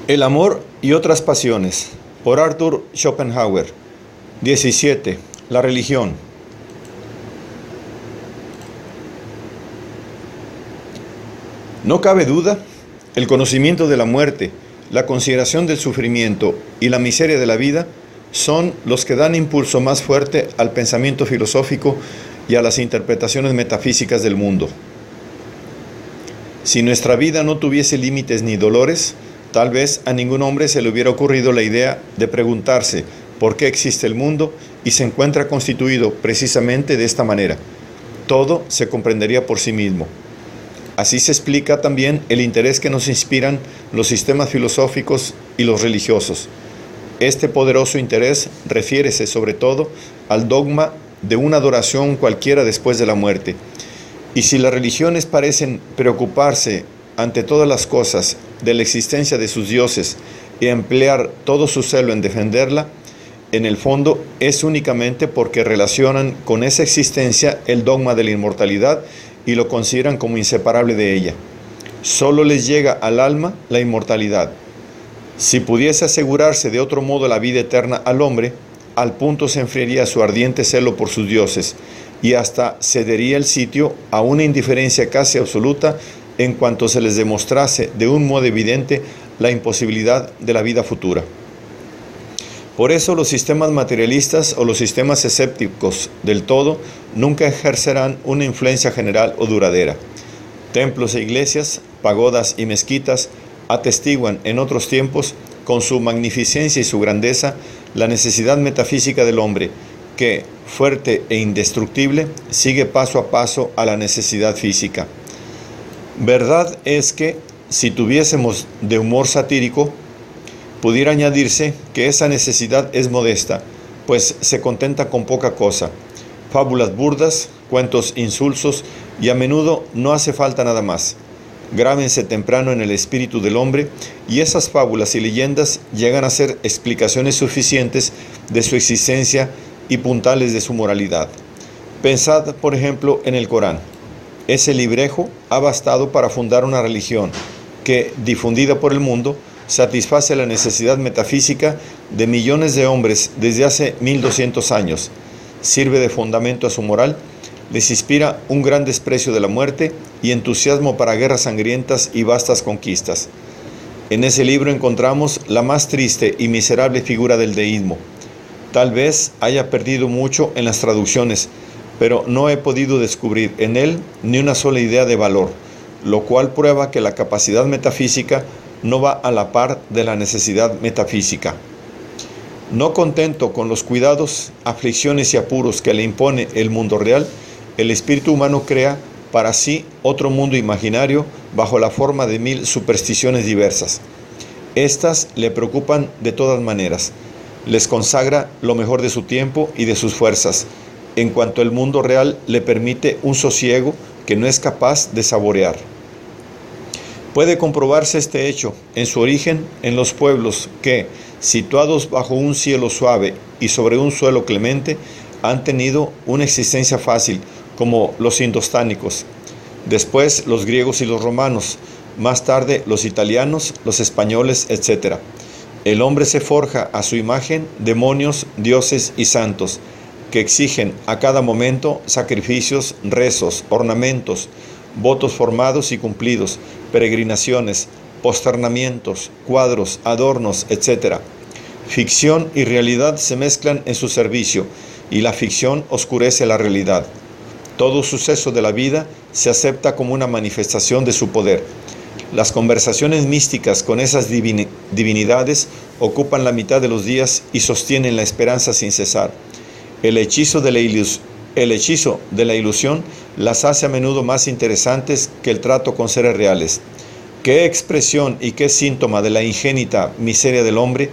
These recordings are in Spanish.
El amor y otras pasiones, por Arthur Schopenhauer. 17. La religión. No cabe duda, el conocimiento de la muerte, la consideración del sufrimiento y la miseria de la vida son los que dan impulso más fuerte al pensamiento filosófico y a las interpretaciones metafísicas del mundo. Si nuestra vida no tuviese límites ni dolores, tal vez a ningún hombre se le hubiera ocurrido la idea de preguntarse por qué existe el mundo y se encuentra constituido precisamente de esta manera. Todo se comprendería por sí mismo. Así se explica también el interés que nos inspiran los sistemas filosóficos y los religiosos. Este poderoso interés refiérese sobre todo al dogma de una adoración cualquiera después de la muerte. Y si las religiones parecen preocuparse ante todas las cosas de la existencia de sus dioses y emplear todo su celo en defenderla, en el fondo es únicamente porque relacionan con esa existencia el dogma de la inmortalidad y lo consideran como inseparable de ella. Solo les llega al alma la inmortalidad. Si pudiese asegurarse de otro modo la vida eterna al hombre, al punto se enfriaría su ardiente celo por sus dioses y hasta cedería el sitio a una indiferencia casi absoluta en cuanto se les demostrase de un modo evidente la imposibilidad de la vida futura. Por eso los sistemas materialistas o los sistemas escépticos del todo nunca ejercerán una influencia general o duradera. Templos e iglesias, pagodas y mezquitas atestiguan en otros tiempos, con su magnificencia y su grandeza, la necesidad metafísica del hombre, que, fuerte e indestructible, sigue paso a paso a la necesidad física. Verdad es que, si tuviésemos de humor satírico, pudiera añadirse que esa necesidad es modesta, pues se contenta con poca cosa. Fábulas burdas, cuentos insulsos, y a menudo no hace falta nada más. Grábense temprano en el espíritu del hombre, y esas fábulas y leyendas llegan a ser explicaciones suficientes de su existencia y puntales de su moralidad. Pensad, por ejemplo, en el Corán. Ese librejo ha bastado para fundar una religión que, difundida por el mundo, satisface la necesidad metafísica de millones de hombres desde hace 1200 años, sirve de fundamento a su moral, les inspira un gran desprecio de la muerte y entusiasmo para guerras sangrientas y vastas conquistas. En ese libro encontramos la más triste y miserable figura del deísmo. Tal vez haya perdido mucho en las traducciones, pero no he podido descubrir en él ni una sola idea de valor, lo cual prueba que la capacidad metafísica no va a la par de la necesidad metafísica. No contento con los cuidados, aflicciones y apuros que le impone el mundo real, el espíritu humano crea para sí otro mundo imaginario bajo la forma de 1000 supersticiones diversas. Estas le preocupan de todas maneras, les consagra lo mejor de su tiempo y de sus fuerzas, en cuanto el mundo real le permite un sosiego que no es capaz de saborear. Puede comprobarse este hecho en su origen en los pueblos que, situados bajo un cielo suave y sobre un suelo clemente, han tenido una existencia fácil, como los indostánicos, después los griegos y los romanos, más tarde los italianos, los españoles, etc. El hombre se forja a su imagen demonios, dioses y santos, que exigen a cada momento sacrificios, rezos, ornamentos, votos formados y cumplidos, peregrinaciones, posternamientos, cuadros, adornos, etc. Ficción y realidad se mezclan en su servicio, y la ficción oscurece la realidad. Todo suceso de la vida se acepta como una manifestación de su poder. Las conversaciones místicas con esas divinidades ocupan la mitad de los días y sostienen la esperanza sin cesar. El hechizo de la ilusión las hace a menudo más interesantes que el trato con seres reales. ¿Qué expresión y qué síntoma de la ingénita miseria del hombre,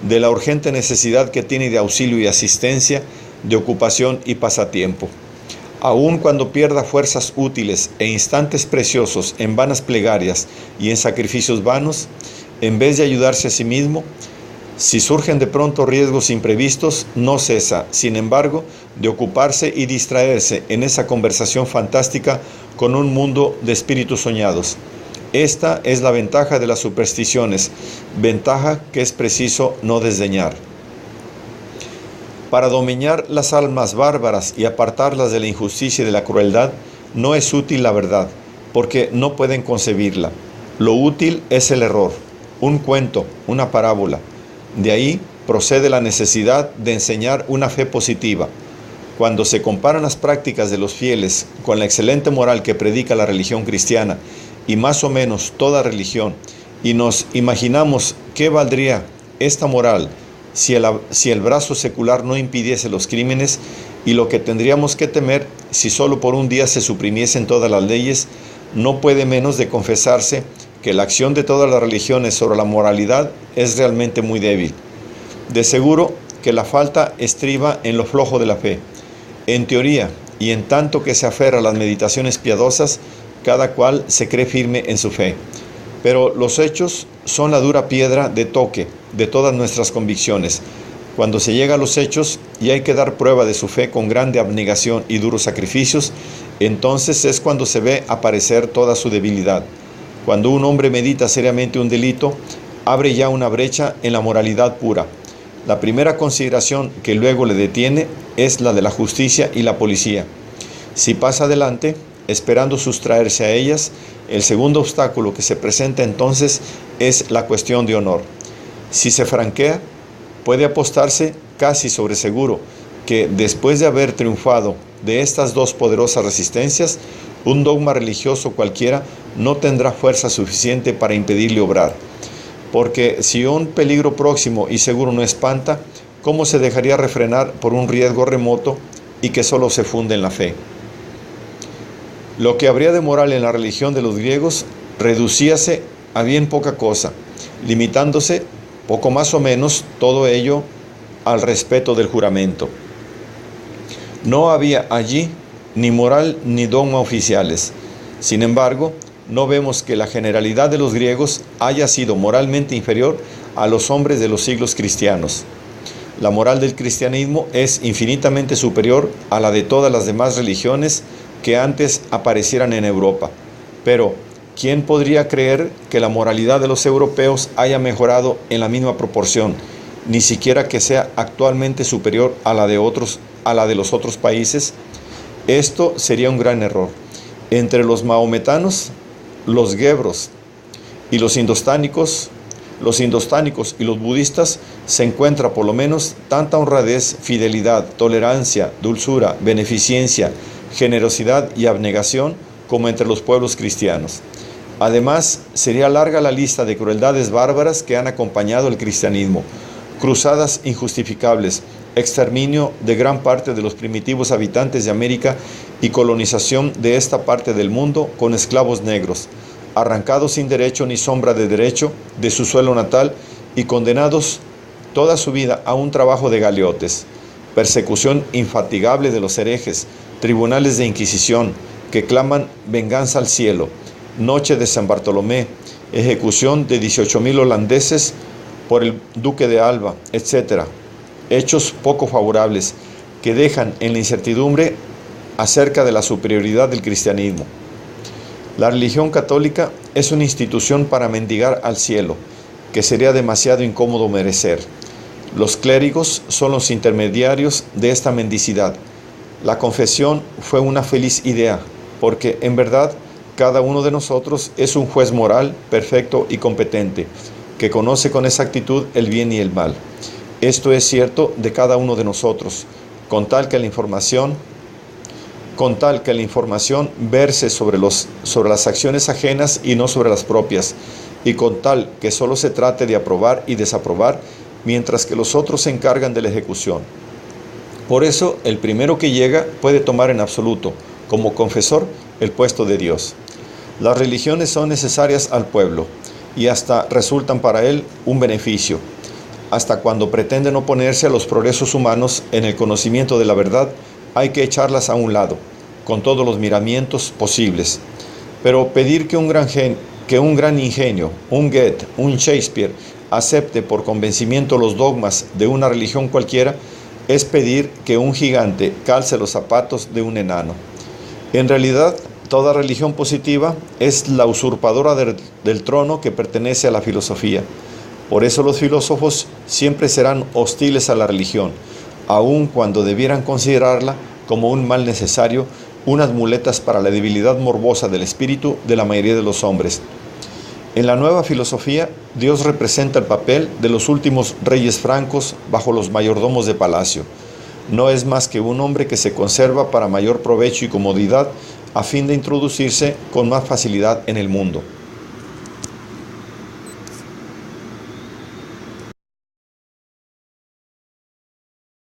de la urgente necesidad que tiene de auxilio y asistencia, de ocupación y pasatiempo? Aun cuando pierda fuerzas útiles e instantes preciosos en vanas plegarias y en sacrificios vanos, en vez de ayudarse a sí mismo, si surgen de pronto riesgos imprevistos, no cesa, sin embargo, de ocuparse y distraerse en esa conversación fantástica con un mundo de espíritus soñados. Esta es la ventaja de las supersticiones, ventaja que es preciso no desdeñar. Para dominar las almas bárbaras y apartarlas de la injusticia y de la crueldad, no es útil la verdad, porque no pueden concebirla. Lo útil es el error, un cuento, una parábola. De ahí procede la necesidad de enseñar una fe positiva. Cuando se comparan las prácticas de los fieles con la excelente moral que predica la religión cristiana, y más o menos toda religión, y nos imaginamos qué valdría esta moral si el brazo secular no impidiese los crímenes, y lo que tendríamos que temer si solo por un día se suprimiesen todas las leyes, no puede menos de confesarse que la acción de todas las religiones sobre la moralidad es realmente muy débil. De seguro que la falta estriba en lo flojo de la fe. En teoría, y en tanto que se aferra a las meditaciones piadosas, cada cual se cree firme en su fe. Pero los hechos son la dura piedra de toque de todas nuestras convicciones. Cuando se llega a los hechos y hay que dar prueba de su fe con grande abnegación y duros sacrificios, entonces es cuando se ve aparecer toda su debilidad. Cuando un hombre medita seriamente un delito, abre ya una brecha en la moralidad pura. La primera consideración que luego le detiene es la de la justicia y la policía. Si pasa adelante, esperando sustraerse a ellas, el segundo obstáculo que se presenta entonces es la cuestión de honor. Si se franquea, puede apostarse casi sobre seguro que después de haber triunfado de estas dos poderosas resistencias, un dogma religioso cualquiera no tendrá fuerza suficiente para impedirle obrar. Porque si un peligro próximo y seguro no espanta, ¿cómo se dejaría refrenar por un riesgo remoto y que solo se funde en la fe? Lo que habría de moral en la religión de los griegos reducíase a bien poca cosa, limitándose poco más o menos todo ello al respeto del juramento. No había allí ni moral ni dogma oficiales. Sin embargo, no vemos que la generalidad de los griegos haya sido moralmente inferior a los hombres de los siglos cristianos. La moral del cristianismo es infinitamente superior a la de todas las demás religiones que antes aparecieran en Europa. Pero, ¿quién podría creer que la moralidad de los europeos haya mejorado en la misma proporción, ni siquiera que sea actualmente superior a la de los otros países? Esto sería un gran error. Entre los maometanos, los guebros y los indostánicos y los budistas se encuentra por lo menos tanta honradez, fidelidad, tolerancia, dulzura, beneficencia, generosidad y abnegación como entre los pueblos cristianos. Además, sería larga la lista de crueldades bárbaras que han acompañado el cristianismo: cruzadas injustificables, exterminio de gran parte de los primitivos habitantes de América y colonización de esta parte del mundo con esclavos negros, arrancados sin derecho ni sombra de derecho de su suelo natal y condenados toda su vida a un trabajo de galeotes, persecución infatigable de los herejes, tribunales de inquisición que claman venganza al cielo, noche de San Bartolomé, ejecución de 18,000 holandeses por el duque de Alba, etc. Hechos poco favorables que dejan en la incertidumbre acerca de la superioridad del cristianismo. La religión católica es una institución para mendigar al cielo, que sería demasiado incómodo merecer. Los clérigos son los intermediarios de esta mendicidad. La confesión fue una feliz idea, porque en verdad cada uno de nosotros es un juez moral, perfecto y competente, que conoce con exactitud el bien y el mal. Esto es cierto de cada uno de nosotros, con tal que la información verse sobre las acciones ajenas y no sobre las propias, y con tal que solo se trate de aprobar y desaprobar, mientras que los otros se encargan de la ejecución. Por eso, el primero que llega puede tomar en absoluto, como confesor, el puesto de Dios. Las religiones son necesarias al pueblo, y hasta resultan para él un beneficio, hasta cuando pretenden oponerse a los progresos humanos en el conocimiento de la verdad. Hay que echarlas a un lado, con todos los miramientos posibles. Pero pedir que un gran ingenio, un Goethe, un Shakespeare, acepte por convencimiento los dogmas de una religión cualquiera, es pedir que un gigante calce los zapatos de un enano. En realidad, Toda religión positiva es la usurpadora del trono que pertenece a la filosofía. Por eso los filósofos siempre serán hostiles a la religión, aun cuando debieran considerarla como un mal necesario, unas muletas para la debilidad morbosa del espíritu de la mayoría de los hombres. En la nueva filosofía, Dios representa el papel de los últimos reyes francos bajo los mayordomos de palacio. No es más que un hombre que se conserva para mayor provecho y comodidad a fin de introducirse con más facilidad en el mundo.